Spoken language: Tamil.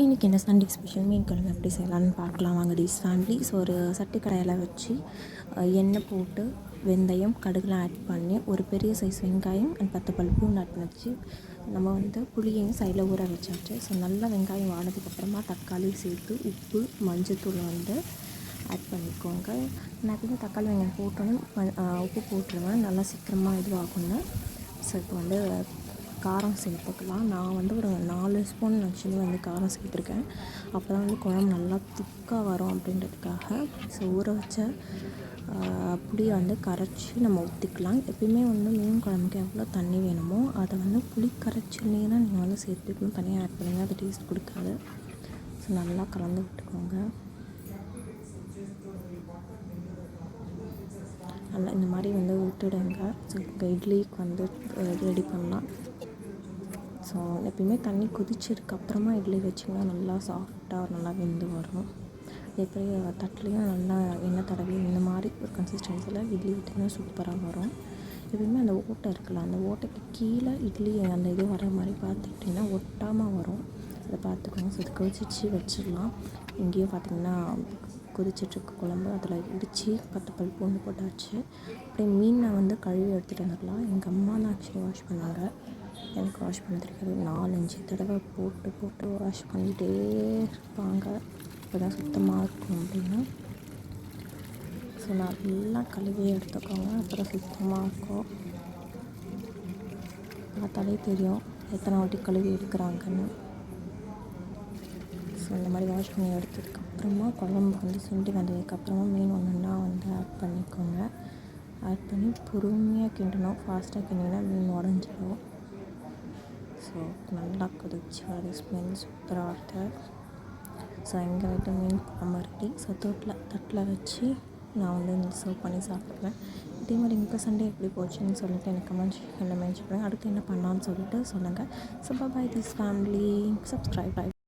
இன்றைக்கி என்ன சண்டே ஸ்பெஷல் மீன் குழம்பு எப்படி செய்யலான்னு பார்க்கலாம் வாங்க தீஸ் ஃபேமிலி. ஸோ ஒரு சட்டி கடாயில் வச்சு எண்ணெய் போட்டு வெந்தயம் கடுகுலாம் ஆட் பண்ணி ஒரு பெரிய சைஸ் வெங்காயம் அண்ட் 10 பல் பூண்டு ஆட் பண்ணி வச்சு நம்ம புளியையும் சைடில் ஊற வச்சாச்சு. ஸோ நல்லா வெங்காயம் வாடினதுக்கப்புறமா தக்காளி சேர்த்து உப்பு மஞ்சத்தூள் ஆட் பண்ணிக்கோங்க. நான் எப்பவுமே தக்காளி வெங்காயம் போட்டோன்னே உப்பு போட்டுருவேன், நல்லா சீக்கிரமாக இதுவாகுங்க. ஸோ இப்போ காரம் சேர்த்துக்கலாம். நான் ஒரு 4 ஸ்பூன் ஆக்சுவலி காரம் சேர்த்துருக்கேன். அப்போ தான் குழம்பு நல்லா திக்காக வரும் அப்படின்றதுக்காக. ஸோ ஊற வச்ச புளியை கரைச்சி நம்ம ஊற்றிக்கலாம். எப்பயுமே மீன் குழம்புக்கு எவ்வளோ தண்ணி வேணுமோ அதை புளி கரைச்சிலே தான் நீங்கள் சேர்த்துக்கணும். தனியாக ஆட் பண்ணிங்க அது டேஸ்ட் கொடுக்காது. ஸோ நல்லா கலந்து விட்டுக்கோங்க. நல்லா இந்த மாதிரி விட்டுடுங்க. ஸோ இட்லிக்கு ரெடி பண்ணலாம். ஸோ எப்பயுமே தண்ணி கொதிச்சதுக்கப்புறமா இட்லி வச்சிங்கன்னா நல்லா சாஃப்டாக நல்லா வெந்து வரும். எப்படி தட்டுலேயும் நல்லா எண்ணெய் தடவி இந்த மாதிரி ஒரு கன்சிஸ்டன்சியில் இட்லி விட்டிங்கன்னா சூப்பராக வரும். எப்பயுமே அந்த ஓட்டை இருக்குல்ல, அந்த ஓட்டைக்கு கீழே இட்லி அந்த இது வர மாதிரி பார்த்துக்கிட்டிங்கன்னா ஒட்டாமல் வரும். அதை பார்த்துக்கோங்க. ஸோ இது கொதிச்சு வச்சிடலாம். இங்கேயும் பார்த்திங்கன்னா கொதிச்சிட்ருக்க குழம்பு அதில் இடித்து 10 பல் பூண்டு போட்டாச்சு. அப்படியே மீனை கழுவி எடுத்துகிட்டு வந்துடலாம். எங்கள் அம்மா தான் ஆக்சுவலி வாஷ் பண்ணாங்க, எனக்கு வாஷ் பண்ண தெரியாது. 4-5 தடவை போட்டு வாஷ் பண்ணிகிட்டே இருப்பாங்க, இப்போ தான் சுத்தமாக இருக்கும் அப்படின்னு. ஸோ நல்லா கழுவி எடுத்துக்கோங்க, அப்போ தான் சுத்தமாக இருக்கும். பார்த்தாலே தெரியும் எத்தனை வாட்டி கழுவி எடுக்கிறாங்கன்னு. ஸோ இந்த மாதிரி வாஷ் பண்ணி எடுத்ததுக்கப்புறமா குழம்பு சுண்டி வந்ததுக்கப்புறமா மீன் ஒன்றுன்னா ஆட் பண்ணிக்கோங்க. ஆட் பண்ணி பொறுமையாக கிண்டணும். ஃபாஸ்ட்டாக கிண்டினா மீன் உடஞ்சிடும். ஸோ நல்லா கொதிச்சு வர ஸ்மெல் சூப்பராக வருது. ஸோ எங்கள் வீட்டு மீன் குழம்பு ரெடி. ஸோ தட்டில் வச்சு நான் சர்வ் பண்ணி சாப்பிட்றேன். இதே மாதிரி இந்த சண்டே எப்படி போச்சுன்னு சொல்லிட்டு எனக்கு கமெண்ட் செக்ஷனில் மென்ஷன் பண்ணுங்கள். அடுத்து என்ன பண்ணலான்னு சொல்லிட்டு சொல்லுங்கள். So bye this family, subscribe.